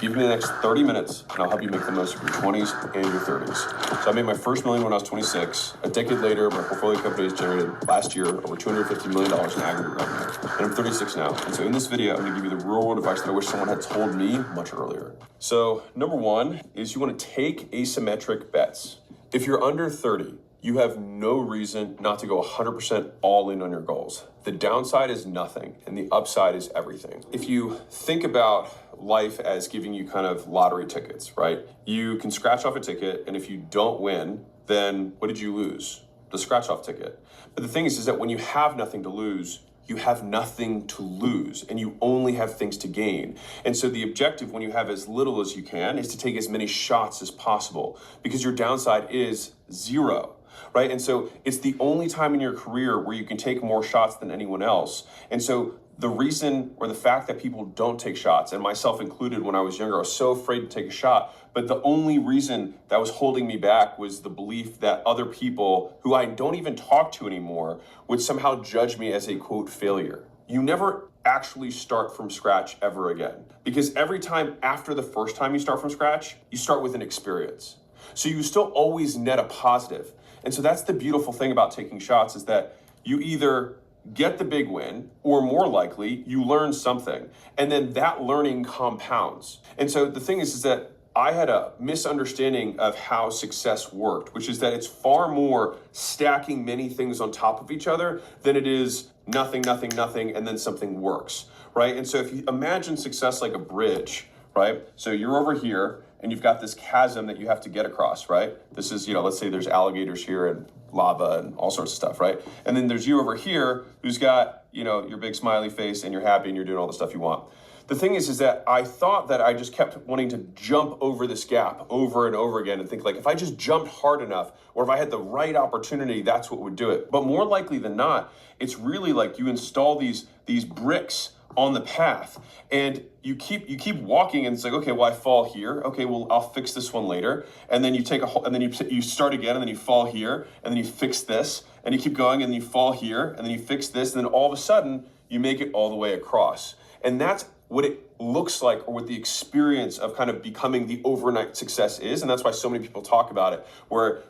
Give me the next 30 minutes and I'll help you make the most of your 20s and your 30s. So I made my first million when I was 26. A decade later, my portfolio company has generated last year over $250 million in aggregate revenue. And I'm 36 now. And so in this video, I'm gonna give you the real world advice that I wish someone had told me much earlier. So number one is you wanna take asymmetric bets. If you're under 30, you have no reason not to go 100% all in on your goals. The downside is nothing and the upside is everything. If you think about life as giving you kind of lottery tickets, right? You can scratch off a ticket, and if you don't win, then what did you lose? The scratch off ticket. But the thing is that when you have nothing to lose, you have nothing to lose and you only have things to gain. And so the objective when you have as little as you can is to take as many shots as possible because your downside is zero, right? And so it's the only time in your career where you can take more shots than anyone else. And so the reason or the fact that people don't take shots, and myself included when I was younger, I was so afraid to take a shot, but the only reason that was holding me back was the belief that other people who I don't even talk to anymore would somehow judge me as a quote failure. You never actually start from scratch ever again, because every time after the first time you start from scratch, you start with an experience. So you still always net a positive. And so that's the beautiful thing about taking shots is that you either get the big win, or more likely, you learn something. And then that learning compounds. And so the thing is that I had a misunderstanding of how success worked, which is that it's far more stacking many things on top of each other than it is nothing, nothing, nothing, and then something works, right? And so if you imagine success like a bridge, right? So you're over here, and you've got this chasm that you have to get across, right? This is, let's say there's alligators here and lava and all sorts of stuff, right? And then there's you over here who's got, your big smiley face and you're happy and you're doing all the stuff you want. The thing is that I thought that I just kept wanting to jump over this gap over and over again and think like, if I just jumped hard enough, or if I had the right opportunity, that's what would do it. But more likely than not, it's really like you install these bricks on the path and you keep walking and it's like, okay, well, I fall here. Okay, well, I'll fix this one later. And then you take and then you start again and then you fall here and then you fix this and you keep going and then you fall here and then you fix this. And then all of a sudden you make it all the way across. And that's what it looks like or what the experience of kind of becoming the overnight success is. And that's why so many people talk about it, where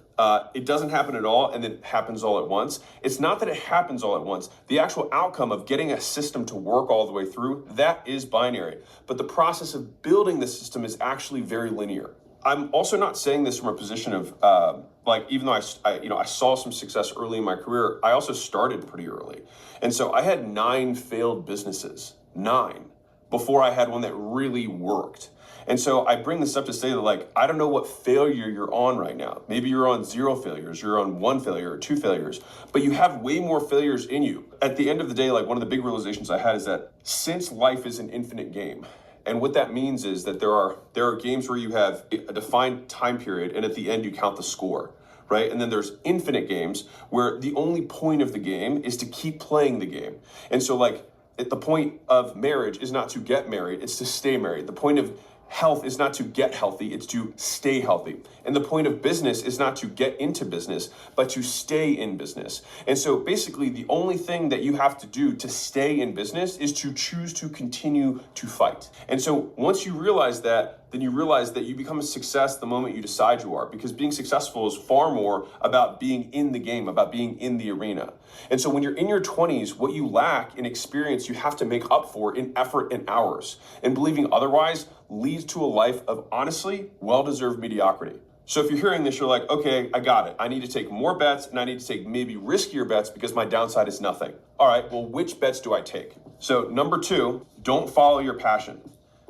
it doesn't happen at all and then it happens all at once. It's not that it happens all at once. The actual outcome of getting a system to work all the way through, that is binary. But the process of building the system is actually very linear. I'm also not saying this from a position of even though I saw some success early in my career, I also started pretty early. And so I had 9 failed businesses, 9, before I had one that really worked. And so I bring this up to say that I don't know what failure you're on right now. Maybe you're on 0 failures, you're on 1 failure or 2 failures, but you have way more failures in you. At the end of the day, one of the big realizations I had is that since life is an infinite game, and what that means is that there are games where you have a defined time period and at the end you count the score, right? And then there's infinite games where the only point of the game is to keep playing the game. And so the point of marriage is not to get married, it's to stay married. The point of health is not to get healthy, it's to stay healthy. And the point of business is not to get into business, but to stay in business. And so basically the only thing that you have to do to stay in business is to choose to continue to fight. And so once you realize that, then you realize that you become a success the moment you decide you are, because being successful is far more about being in the game, about being in the arena. And so when you're in your 20s, what you lack in experience, you have to make up for in effort and hours. And believing otherwise leads to a life of honestly well-deserved mediocrity. So if you're hearing this, you're like, okay, I got it. I need to take more bets and I need to take maybe riskier bets because my downside is nothing. All right, well, which bets do I take? So number 2, don't follow your passion.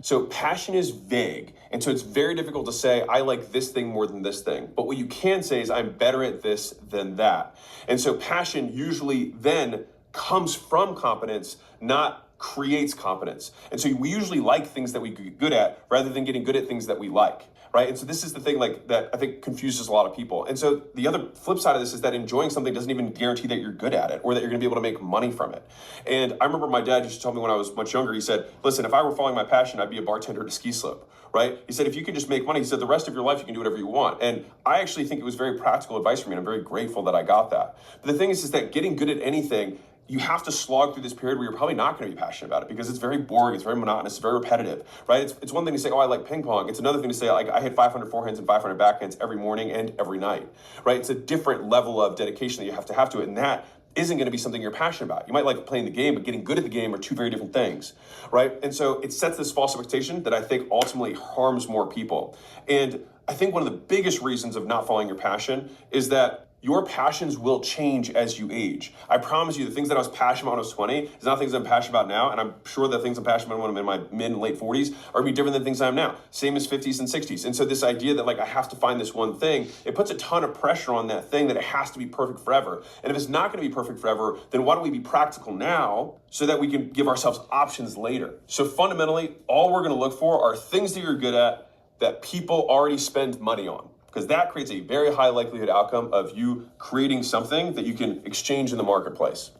So passion is vague. And so it's very difficult to say, I like this thing more than this thing. But what you can say is I'm better at this than that. And so passion usually then comes from competence, not creates competence. And so we usually like things that we get good at rather than getting good at things that we like. Right? And so this is the thing that I think confuses a lot of people. And so the other flip side of this is that enjoying something doesn't even guarantee that you're good at it or that you're gonna be able to make money from it. And I remember my dad used to tell me when I was much younger, he said, listen, if I were following my passion, I'd be a bartender at a ski slope, right? He said, if you can just make money, he said, the rest of your life, you can do whatever you want. And I actually think it was very practical advice for me. And I'm very grateful that I got that. But the thing is that getting good at anything you have to slog through this period where you're probably not going to be passionate about it because it's very boring, it's very monotonous, it's very repetitive, right? It's one thing to say, oh, I like ping pong. It's another thing to say, like, I hit 500 forehands and 500 backhands every morning and every night, right? It's a different level of dedication that you have to it, and that isn't going to be something you're passionate about. You might like playing the game, but getting good at the game are two very different things, right? And so it sets this false expectation that I think ultimately harms more people. And I think one of the biggest reasons of not following your passion is that your passions will change as you age. I promise you, the things that I was passionate about when I was 20 is not things I'm passionate about now, and I'm sure the things I'm passionate about when I'm in my mid and late 40s are gonna be different than things I am now. Same as 50s and 60s. And so this idea that like I have to find this one thing, it puts a ton of pressure on that thing that it has to be perfect forever. And if it's not gonna be perfect forever, then why don't we be practical now so that we can give ourselves options later? So fundamentally, all we're gonna look for are things that you're good at that people already spend money on, because that creates a very high likelihood outcome of you creating something that you can exchange in the marketplace.